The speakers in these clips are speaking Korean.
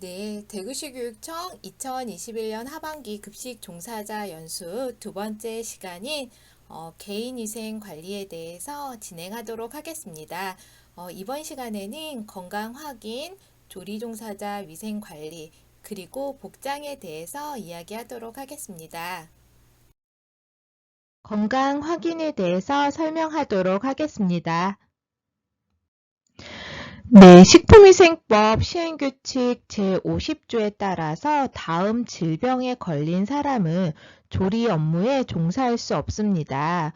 네, 대구시 교육청 2021년 하반기 급식 종사자 연수 두 번째 시간인 개인위생 관리에 대해서 진행하도록 하겠습니다. 이번 시간에는 건강 확인, 조리 종사자 위생 관리, 그리고 복장에 대해서 이야기하도록 하겠습니다. 건강 확인에 대해서 설명하도록 하겠습니다. 네, 식품위생법 시행규칙 제50조에 따라서 다음 질병에 걸린 사람은 조리 업무에 종사할 수 없습니다.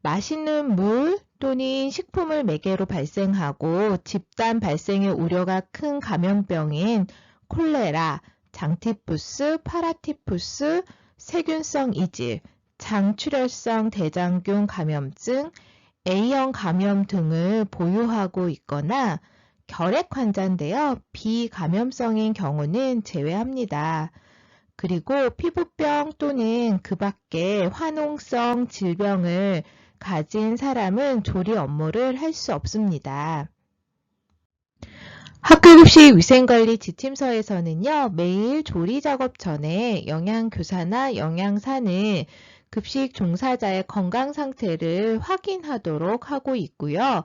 마시는 물 또는 식품을 매개로 발생하고 집단 발생의 우려가 큰 감염병인 콜레라, 장티푸스, 파라티푸스, 세균성 이질, 장출혈성 대장균 감염증, A형 감염 등을 보유하고 있거나 결핵 환자인데요. 비감염성인 경우는 제외합니다. 그리고 피부병 또는 그 밖의 화농성 질병을 가진 사람은 조리 업무를 할 수 없습니다. 학교급식 위생관리 지침서에서는요, 매일 조리 작업 전에 영양교사나 영양사는 급식 종사자의 건강 상태를 확인하도록 하고 있고요.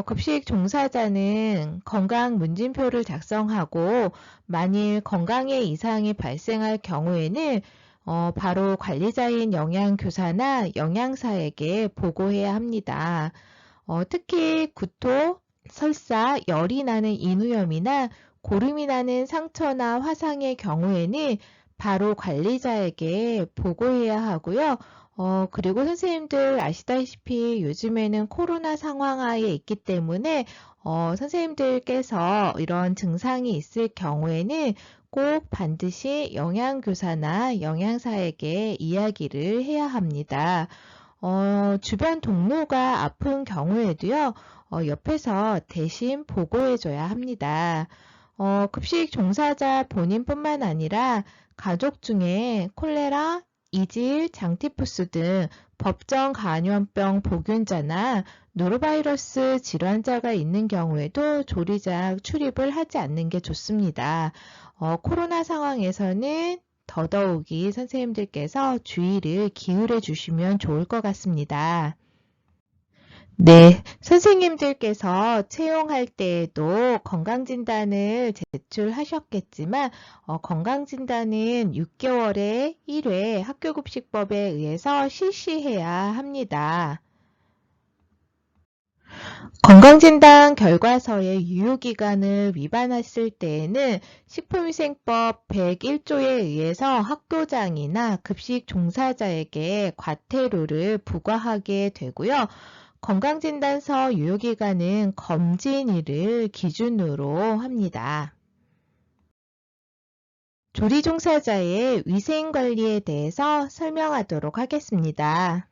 급식 종사자는 건강 문진표를 작성하고 만일 건강에 이상이 발생할 경우에는 바로 관리자인 영양교사나 영양사에게 보고해야 합니다. 특히 구토, 설사, 열이 나는 인후염이나 고름이 나는 상처나 화상의 경우에는 바로 관리자에게 보고해야 하고요. 그리고 선생님들 아시다시피 요즘에는 코로나 상황하에 있기 때문에 선생님들께서 이런 증상이 있을 경우에는 꼭 반드시 영양교사나 영양사에게 이야기를 해야 합니다. 주변 동료가 아픈 경우에도요, 옆에서 대신 보고해줘야 합니다. 급식 종사자 본인뿐만 아니라 가족 중에 콜레라, 이질, 장티푸스 등 법정 감염병 보균자나 노로바이러스 질환자가 있는 경우에도 조리장 출입을 하지 않는 게 좋습니다. 코로나 상황에서는 더더욱이 선생님들께서 주의를 기울여 주시면 좋을 것 같습니다. 네, 선생님들께서 채용할 때에도 건강진단을 제출하셨겠지만 건강진단은 6개월에 1회 학교급식법에 의해서 실시해야 합니다. 건강진단 결과서의 유효기간을 위반했을 때에는 식품위생법 101조에 의해서 학교장이나 급식 종사자에게 과태료를 부과하게 되고요. 건강진단서 유효기간은 검진일을 기준으로 합니다. 조리 종사자의 위생관리에 대해서 설명하도록 하겠습니다.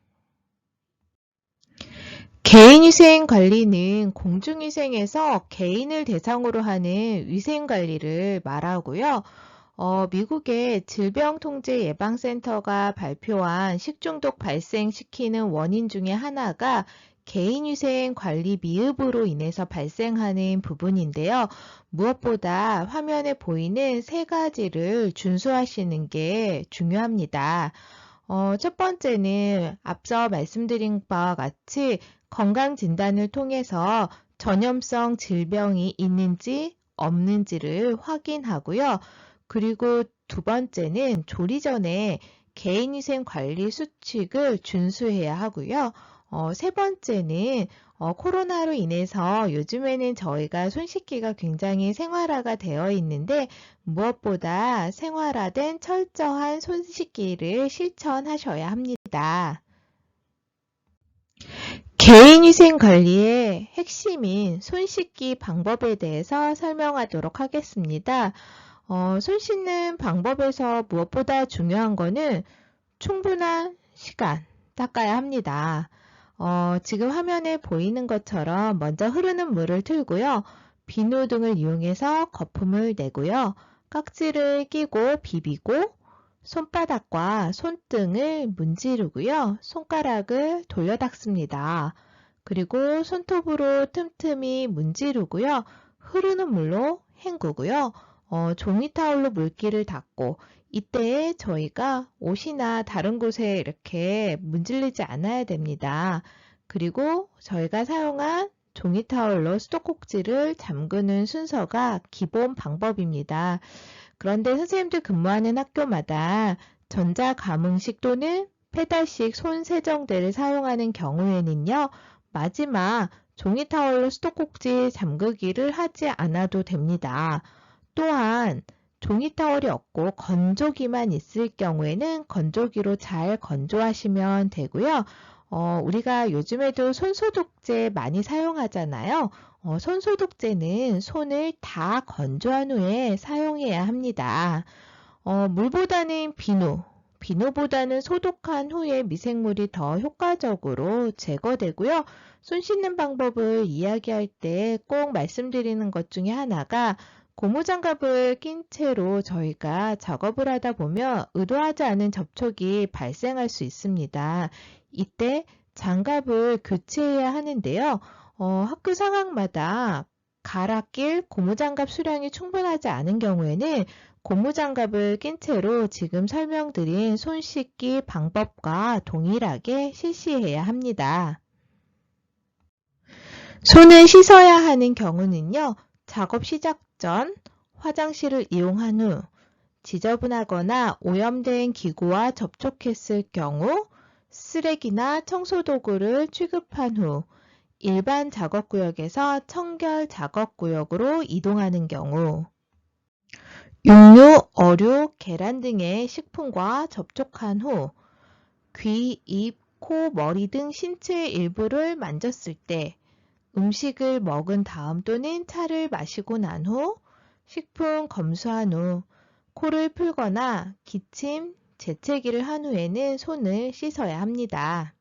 개인위생 관리는 공중위생에서 개인을 대상으로 하는 위생관리를 말하고요. 미국의 질병통제예방센터가 발표한 식중독 발생시키는 원인 중에 하나가 개인위생 관리 미흡으로 인해서 발생하는 부분인데요. 무엇보다 화면에 보이는 세 가지를 준수하시는 게 중요합니다. 첫 번째는 앞서 말씀드린 바와 같이 건강진단을 통해서 전염성 질병이 있는지 없는지를 확인하고요. 그리고 두 번째는 조리 전에 개인위생 관리 수칙을 준수해야 하고요. 세 번째는 코로나로 인해서 요즘에는 저희가 손 씻기가 굉장히 생활화가 되어 있는데 무엇보다 생활화된 철저한 손 씻기를 실천하셔야 합니다. 개인위생 관리의 핵심인 손 씻기 방법에 대해서 설명하도록 하겠습니다. 손 씻는 방법에서 무엇보다 중요한 거는 충분한 시간 닦아야 합니다. 지금 화면에 보이는 것처럼 먼저 흐르는 물을 틀고요. 비누 등을 이용해서 거품을 내고요. 깍지를 끼고 비비고 손바닥과 손등을 문지르고요. 손가락을 돌려 닦습니다. 그리고 손톱으로 틈틈이 문지르고요. 흐르는 물로 헹구고요. 종이 타올로 물기를 닦고 이때 저희가 옷이나 다른 곳에 이렇게 문질르지 않아야 됩니다. 그리고 저희가 사용한 종이 타올로 수도꼭지를 잠그는 순서가 기본 방법입니다. 그런데 선생님들 근무하는 학교마다 전자감응식 또는 페달식 손 세정대를 사용하는 경우에는요, 마지막 종이 타월로 수도꼭지 잠그기를 하지 않아도 됩니다. 또한 종이 타월이 없고 건조기만 있을 경우에는 건조기로 잘 건조하시면 되고요. 우리가 요즘에도 손소독제 많이 사용하잖아요. 손소독제는 손을 다 건조한 후에 사용해야 합니다. 물보다는 비누보다는 소독한 후에 미생물이 더 효과적으로 제거되고요. 손 씻는 방법을 이야기할 때 꼭 말씀드리는 것 중에 하나가 고무장갑을 낀 채로 저희가 작업을 하다 보면 의도하지 않은 접촉이 발생할 수 있습니다. 이때 장갑을 교체해야 하는데요. 학교 상황마다 갈아 낄 고무장갑 수량이 충분하지 않은 경우에는 고무장갑을 낀 채로 지금 설명드린 손 씻기 방법과 동일하게 실시해야 합니다. 손을 씻어야 하는 경우는요, 작업 시작 전 화장실을 이용한 후 지저분하거나 오염된 기구와 접촉했을 경우 쓰레기나 청소도구를 취급한 후 일반 작업구역에서 청결 작업구역으로 이동하는 경우 육류, 어류, 계란 등의 식품과 접촉한 후 귀, 입, 코, 머리 등 신체 일부를 만졌을 때 음식을 먹은 다음 또는 차를 마시고 난 후 식품 검수한 후 코를 풀거나 기침, 재채기를 한 후에는 손을 씻어야 합니다.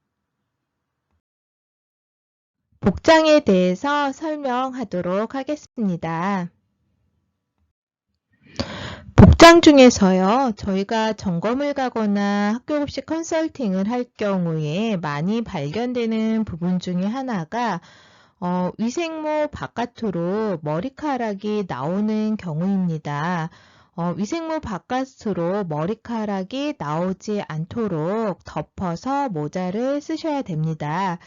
복장에 대해서 설명하도록 하겠습니다. 복장 중에서요, 저희가 점검을 가거나 학교 급식 컨설팅을 할 경우에 많이 발견되는 부분 중에 하나가 위생모 바깥으로 머리카락이 나오는 경우입니다. 위생모 바깥으로 머리카락이 나오지 않도록 덮어서 모자를 쓰셔야 됩니다.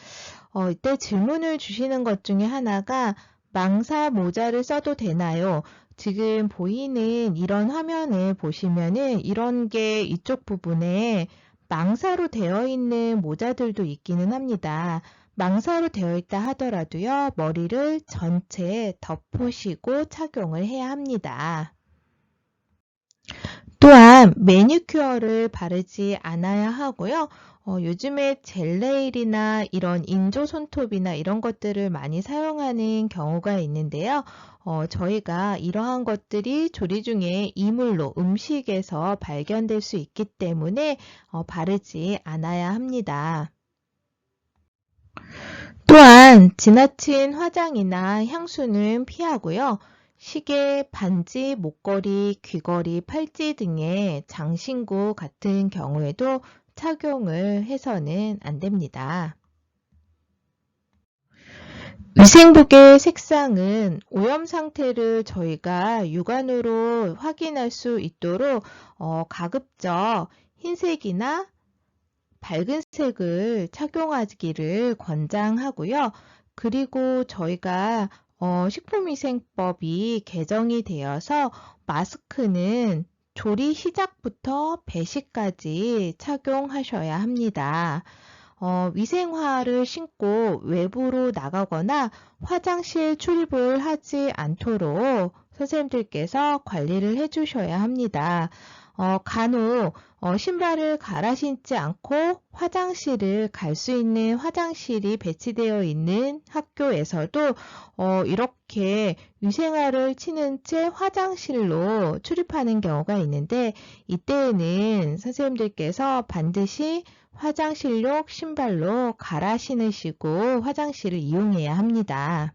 이때 질문을 주시는 것 중에 하나가 망사 모자를 써도 되나요? 지금 보이는 이런 화면을 보시면은 이런 게 이쪽 부분에 망사로 되어 있는 모자들도 있기는 합니다. 망사로 되어 있다 하더라도요, 머리를 전체 덮으시고 착용을 해야 합니다. 또한 매니큐어를 바르지 않아야 하고요. 요즘에 젤네일이나 이런 인조 손톱이나 이런 것들을 많이 사용하는 경우가 있는데요. 저희가 이러한 것들이 조리 중에 이물로 음식에서 발견될 수 있기 때문에 바르지 않아야 합니다. 또한 지나친 화장이나 향수는 피하고요. 시계, 반지, 목걸이, 귀걸이, 팔찌 등의 장신구 같은 경우에도 착용을 해서는 안 됩니다. 위생복의 색상은 오염 상태를 저희가 육안으로 확인할 수 있도록 가급적 흰색이나 밝은 색을 착용하기를 권장하고요. 그리고 저희가 식품위생법이 개정이 되어서 마스크는 조리 시작부터 배시까지 착용하셔야 합니다. 위생화를 신고 외부로 나가거나 화장실 출입을 하지 않도록 선생님들께서 관리를 해주셔야 합니다. 간혹 신발을 갈아 신지 않고 화장실을 갈 수 있는 화장실이 배치되어 있는 학교에서도 이렇게 위생화를 치는 채 화장실로 출입하는 경우가 있는데 이때에는 선생님들께서 반드시 화장실용 신발로 갈아 신으시고 화장실을 이용해야 합니다.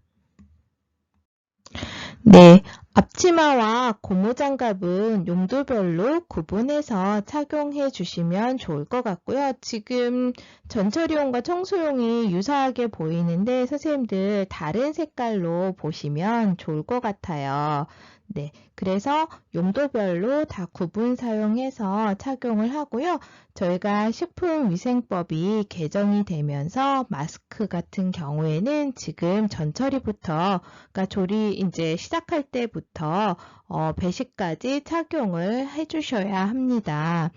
네, 앞치마와 고무장갑은 용도별로 구분해서 착용해 주시면 좋을 것 같고요. 지금 전처리용과 청소용이 유사하게 보이는데 선생님들 다른 색깔로 보시면 좋을 것 같아요. 네, 그래서 용도별로 다 구분 사용해서 착용을 하고요. 저희가 식품위생법이 개정이 되면서 마스크 같은 경우에는 지금 전처리부터, 그러니까 조리 이제 시작할 때부터 배식까지 착용을 해주셔야 합니다.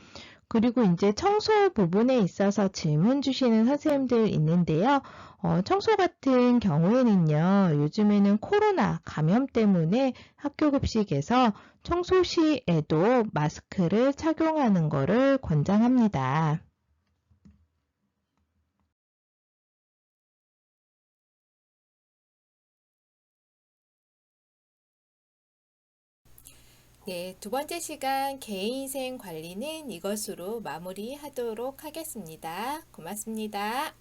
그리고 이제 청소 부분에 있어서 질문 주시는 선생님들 있는데요. 청소 같은 경우에는요, 요즘에는 코로나 감염 때문에 학교 급식에서 청소 시에도 마스크를 착용하는 것을 권장합니다. 네, 두 번째 시간 개인위생 관리는 이것으로 마무리하도록 하겠습니다. 고맙습니다.